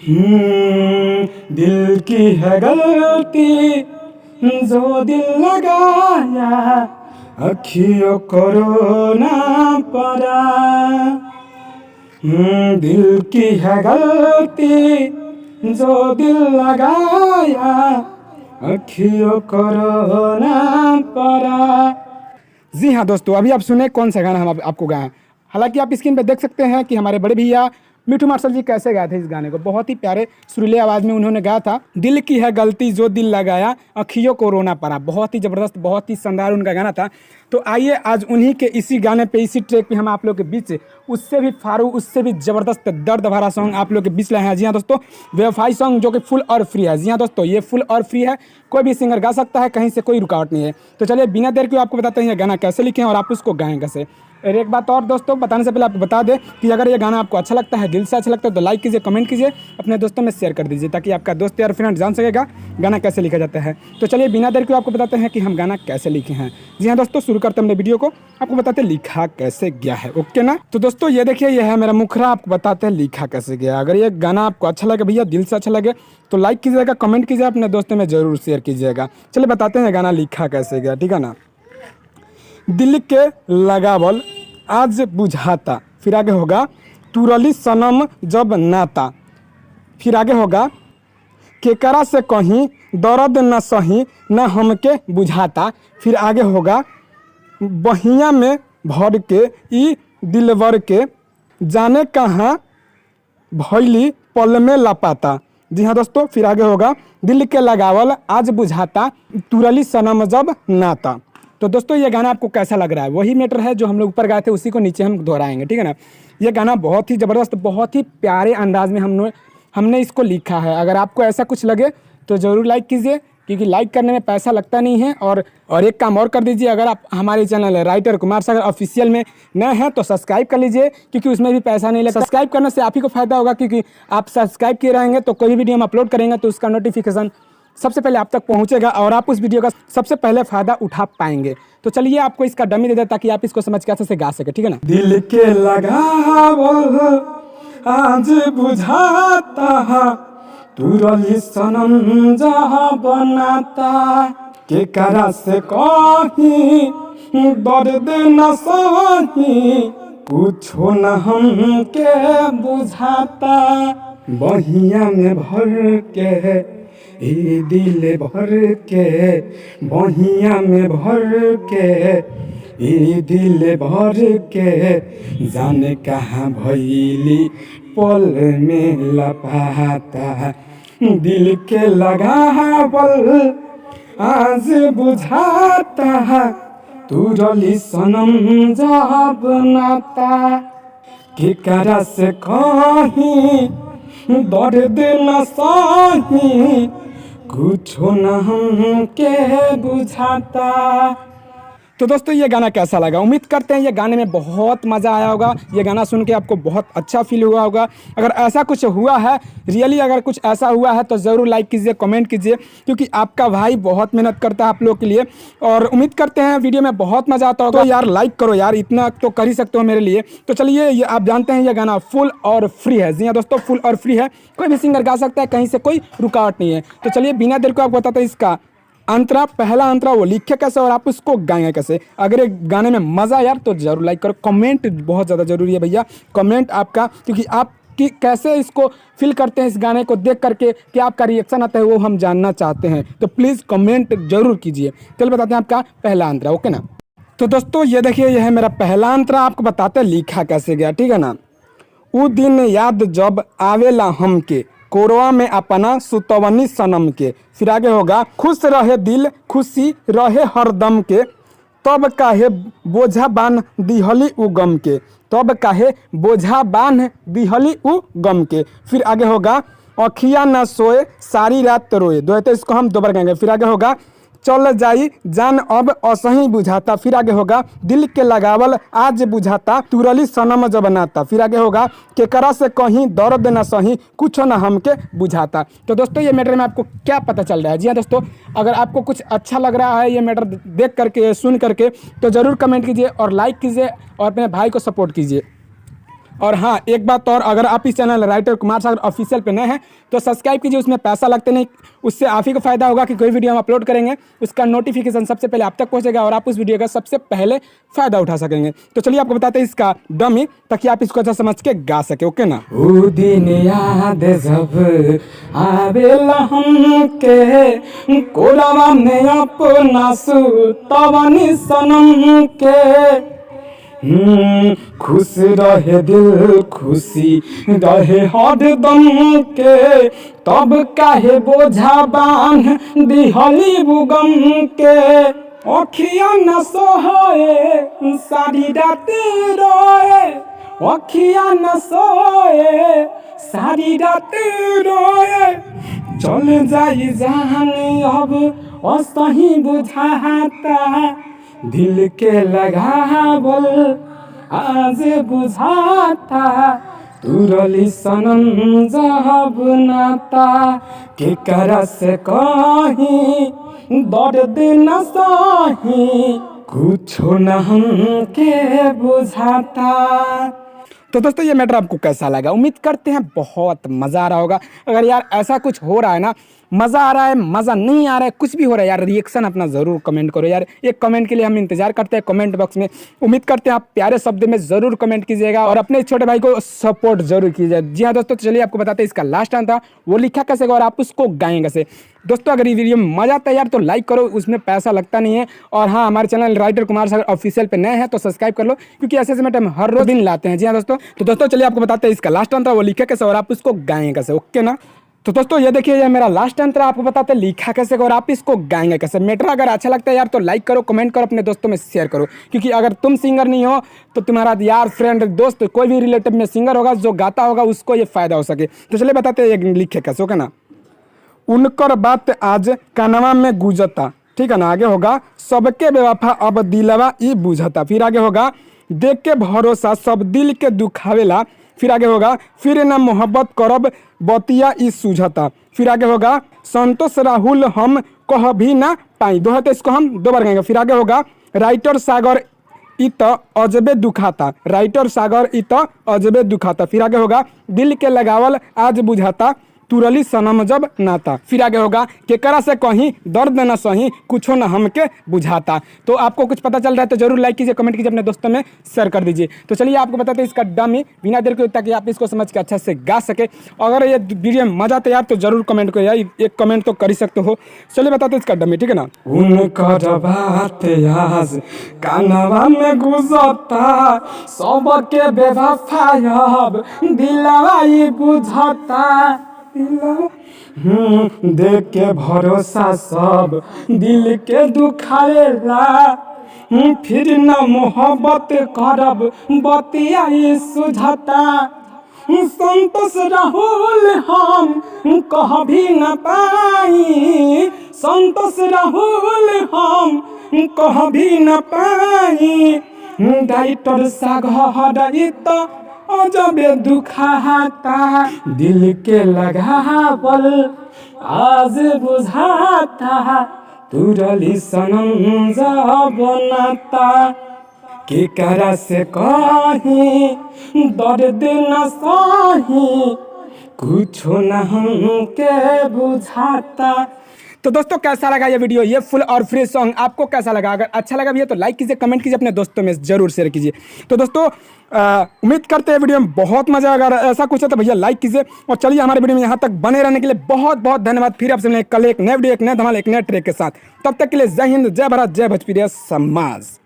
दिल की है गलती जो दिल लगाया, अखियों को रोना पड़ा। दिल की है गलती जो दिल लगाया, अखियों को रोना पड़ा। जी हाँ दोस्तों, अभी आप सुने कौन सा गाना हम आपको गाएं। हालांकि आप स्क्रीन पे देख सकते हैं कि हमारे बड़े भैया मिठू मार्शल जी कैसे गाए थे इस गाने को। बहुत ही प्यारे सुरीले आवाज़ में उन्होंने गाया था। दिल की है गलती जो दिल लगाया, अखियों को रोना पड़ा। बहुत ही ज़बरदस्त, बहुत ही शानदार उनका गाना था। तो आइए आज उन्हीं के इसी गाने पे, इसी ट्रैक पे हम आप लोग के बीच उससे भी फारूक, उससे भी ज़बरदस्त दर्द भरा सॉन्ग आप लोग के बीच लाए हैं। जी हाँ दोस्तों, वेरीफाई सॉन्ग जो कि फुल और फ्री है। जी हाँ दोस्तों, ये फुल और फ्री है, कोई भी सिंगर गा सकता है, कहीं से कोई रुकावट नहीं है। तो चलिए बिना देर के आपको बताते हैं ये गाना कैसे लिखे हैं और आप उसको गाएं कैसे। और एक बात और दोस्तों, बताने से पहले आपको बता दें कि अगर ये गाना आपको अच्छा लगता है, दिल से अच्छा लगता है, तो लाइक कीजिए, कमेंट कीजिए, अपने दोस्तों में शेयर कर दीजिए, ताकि आपका दोस्त यार फ्रेंड जान सकेगा गाना कैसे लिखा जाता है। तो चलिए बिना देर के आपको बताते हैं कि हम गाना कैसे लिखे हैं। जी हाँ दोस्तों, शुरू करते हैं अपने वीडियो को, आपको बताते हैं लिखा कैसे गया है। ओके ना। तो दोस्तों ये देखिए, ये है मेरा मुखरा, आपको बताते हैं लिखा कैसे गया। अगर ये गाना आपको अच्छा लगे भैया, दिल से अच्छा लगे, तो लाइक कीजिएगा, कमेंट कीजिए, अपने दोस्तों में जरूर शेयर कीजिएगा। चलिए बताते हैं गाना लिखा कैसे गया, ठीक है ना। दिल के लगावल आज बुझाता, फिर आगे होगा तुरली सनम जब नाता, फिर आगे होगा केकरा से कहीं दर्द न सही न हमके बुझाता, फिर आगे होगा बहिया में भर के ई दिलवर के जाने कहाँ भैली पल में लपाता। जी हाँ दोस्तों, फिर आगे होगा दिल के लगावल आज बुझाता, तुरली सनम जब नाता। तो दोस्तों ये गाना आपको कैसा लग रहा है, वही मैटर है जो हम लोग ऊपर गाए थे, उसी को नीचे हम दोहराएंगे, ठीक है ना। ये गाना बहुत ही ज़बरदस्त, बहुत ही प्यारे अंदाज में हमने इसको लिखा है। अगर आपको ऐसा कुछ लगे तो ज़रूर लाइक कीजिए, क्योंकि लाइक करने में पैसा लगता नहीं है। और एक काम और कर दीजिए, अगर आप हमारे channel writer Kumar Sagar official में नए हैं तो सब्सक्राइब कर लीजिए, क्योंकि उसमें भी पैसा नहीं लगता। सब्सक्राइब करने से आप ही को फ़ायदा होगा, क्योंकि आप सब्सक्राइब किए रहेंगे तो कोई भी वीडियो हम अपलोड करेंगे तो उसका नोटिफिकेशन सबसे पहले आप तक पहुंचेगा और आप उस वीडियो का सबसे पहले फ़ायदा उठा पाएंगे। तो चलिए आपको इसका डमी दे दे, ताकि आप इसको समझ के अच्छे से गा सके, ठीक है ना। दिल के लगावल आज बुझाता, तुरली सनम जहाँ बनाता, केकरा से कहीं दर्द न सही कुछो न हमके बुझाता, बहिया में भर के ई दिल भर के, बहिया में भर के ई दिल भर के जाने कहाँ भैली पल में लपाता। दिल के लगावल आज बुझाता, तुरली सनम जब नाता, केकरा से कहीं दर्द न सही कुछो न हमके बुझाता। तो दोस्तों ये गाना कैसा लगा, उम्मीद करते हैं ये गाने में बहुत मज़ा आया होगा। ये गाना सुन के आपको बहुत अच्छा फील हुआ होगा। अगर ऐसा कुछ हुआ है, रियली अगर कुछ ऐसा हुआ है, तो ज़रूर लाइक कीजिए, कमेंट कीजिए, क्योंकि आपका भाई बहुत मेहनत करता है आप लोग के लिए। और उम्मीद करते हैं वीडियो में बहुत मज़ा आता होगा। तो यार लाइक करो यार, इतना तो कर ही सकते हो मेरे लिए। तो चलिए, ये आप जानते हैं ये गाना फुल और फ्री है। जी हाँ दोस्तों, फुल और फ्री है, कोई भी सिंगर गा सकता है, कहीं से कोई रुकावट नहीं है। तो चलिए बिना देर को आपको बताते हैं इसका अंतरा, पहला अंतरा वो लिखे कैसे और आप उसको गाएंगे कैसे। अगर एक गाने में मज़ा यार तो जरूर लाइक करो, कमेंट बहुत ज़्यादा ज़रूरी है भैया, कमेंट आपका, क्योंकि आप कि कैसे इसको फील करते हैं इस गाने को देख करके, कि आपका रिएक्शन आता है वो हम जानना चाहते हैं। तो प्लीज़ कमेंट जरूर कीजिए। चलिए बताते हैं आपका पहला अंतरा, ओके ना। तो दोस्तों ये देखिए, यह है मेरा पहला अंतरा, आपको बताते हैं लिखा कैसे गया, ठीक है ना। उ दिन याद जब आवेला हमके, कोरवा में अपना सुतवनी सनम के, फिर आगे होगा खुश रहे दिल खुशी रहे हरदम के, तब काहे बोझा बांध दिहली उ गम के, तब काहे बोझा बांध दिहली उ गम के, फिर आगे होगा अखिया न सोए सारी रात रोए। तो इसको हम दोबारा कहेंगे। फिर आगे होगा चल जाई जान अब असही बुझाता, फिर आगे होगा दिल के लगावल आज बुझाता, तुरली सनम जब नाता, फिर आगे होगा केकरा से कहीं दर्द न सही कुछ न हमके बुझाता। तो दोस्तों ये मैटर में आपको क्या पता चल रहा है। जी हाँ दोस्तों, अगर आपको कुछ अच्छा लग रहा है ये मैटर देख करके, सुन करके, तो ज़रूर कमेंट कीजिए और लाइक कीजिए और अपने भाई को सपोर्ट कीजिए। और हाँ, एक बात और, अगर आप इस channel writer Kumar Sagar official पे नए हैं तो सब्सक्राइब कीजिए, उसमें पैसा लगते नहीं। उससे आप ही को फायदा होगा कि कोई वीडियो हम अपलोड करेंगे उसका नोटिफिकेशन सबसे पहले आप तक पहुंचेगा और आप उस वीडियो का सबसे पहले फायदा उठा सकेंगे। तो चलिए आपको बताते हैं इसका डमी, ताकि आप इसको अच्छा समझ के गा सके। ओके ना। ऊ दिन याद जब आवेला हमके कोरावा में अपना सुतवनी सनम के, खुश रहे दिल खुशी रहे हरदम के, तब काहे बोझा बांध दिहली बुगम के। अखिया न सोए सारी रात रोए, अखिया न सोए सारी रात रोए, चल जाई जाने अब असही बुझाता, दिल के लगावल आज बुझाता, तुरली सनम जब नाता, के करा से कहीं दर्द न सही, कुछो न हमके बुझाता। तो दोस्तों ये मैटर आपको कैसा लगा? उम्मीद करते हैं बहुत मज़ा आ रहा होगा। अगर यार ऐसा कुछ हो रहा है ना, मज़ा आ रहा है, मज़ा नहीं आ रहा है, कुछ भी हो रहा है यार, रिएक्शन अपना ज़रूर कमेंट करो यार। एक कमेंट के लिए हम इंतजार करते हैं कमेंट बॉक्स में। उम्मीद करते हैं आप प्यारे शब्द में ज़रूर कमेंट कीजिएगा और अपने छोटे भाई को सपोर्ट जरूर कीजिएगा। जी हाँ दोस्तों, तो चलिए आपको बताते हैं इसका लास्ट टाइम था वो लिखा कैसे और आप उसको गाएंगे कैसे। दोस्तों अगर ये वीडियो में मजा आता है यार तो लाइक करो, उसमें पैसा लगता नहीं है। और हाँ, हमारे channel writer Kumar Sagar official पे नए हैं तो सब्सक्राइब कर लो, क्योंकि ऐसे मैटर हम हर रोज दिन लाते हैं। जी हाँ दोस्तों, तो दोस्तों चलिए आपको बताते हैं इसका लास्ट टाइम था वो लिखा कैसे और आप उसको गाएंगे कैसे। ओके ना। तो दोस्तों ये देखिए, ये मेरा लास्ट टाइम था, आपको बताते हैं लिखा कैसे और आप इसको गाएंगे कैसे। मैटर अगर अच्छा लगता है यार तो लाइक करो, कमेंट करो, अपने दोस्तों में शेयर करो, क्योंकि अगर तुम सिंगर नहीं हो तो तुम्हारा यार फ्रेंड दोस्त कोई भी रिलेटिव में सिंगर होगा जो गाता होगा उसको ये फायदा हो सके। तो चलिए बताते हैं लिखे कैसे। ओके ना। उनकर बात आज कानवा में गुजता, ठीक है ना। आगे होगा सबके बेवफा अब दिलवा ई बुझता। फिर आगे होगा देख के भरोसा सब दिल के दुखावेला। फिर आगे होगा फिर न मोहब्बत करब बतिया ई सूझता। फिर आगे होगा संतोष राहुल हम कह भी ना पाई। दो है तो इसको हम दो बार कहेंगे। फिर आगे होगा राइटर सागर इत अजबे दुखाता, राइटर सागर इत अजबे दुखाता। फिर आगे होगा दिल के लगावल आज बुझाता, तुरली सनम जब नाता। फिर आगे होगा केकरा से कहीं दर्द न सही, कुछो न हमके बुझाता। तो आपको कुछ पता चल रहा है तो जरूर लाइक कीजिए, कमेंट कीजिए, अपने दोस्तों में शेयर कर दीजिए। तो चलिए आपको बताते हैं इसका डमी बिना देर के, ताकि आप इसको समझ के अच्छा से गा सके। अगर ये वीडियो में मजा आता है यार तो जरूर कमेंट करो यार, एक कमेंट तो कर ही सकते हो। चलिए बताते हैं इसका डमी, ठीक है ना। उनकर बात आज कानवा में गुजरता, सबके बेवफा अब दिलवा ई बुझता। देख के भरोसा सब दिल के दुखावेला, फिर न मोहब्बत करब बतिया ई सुझता। संतोष राहुल हम कह भी न पाई, संतोष राहुल हम कह भी न पाई, राइटर सागर इत अजबे दुखाता, दिल के लगावल आज बुझाता, तुरली सनम जब नाता, केकरा से कहीं दर्द न सही, कुछो न हमके बुझाता। तो दोस्तों कैसा लगा ये वीडियो, ये फुल और फ्री सॉन्ग आपको कैसा लगा? अगर अच्छा लगा भैया तो लाइक कीजिए, कमेंट कीजिए, अपने दोस्तों में जरूर शेयर कीजिए। तो दोस्तों उम्मीद करते हैं वीडियो में बहुत मजा। अगर ऐसा कुछ है तो भैया लाइक कीजिए और चलिए हमारे वीडियो में यहाँ तक बने रहने के लिए बहुत बहुत धन्यवाद। फिर आपसे मिलेंगे कल एक नए वीडियो, एक नए धमाल, एक नए ट्रैक के साथ। तब तक के लिए जय हिंद, जय भारत, जय भोजपुरी समाज।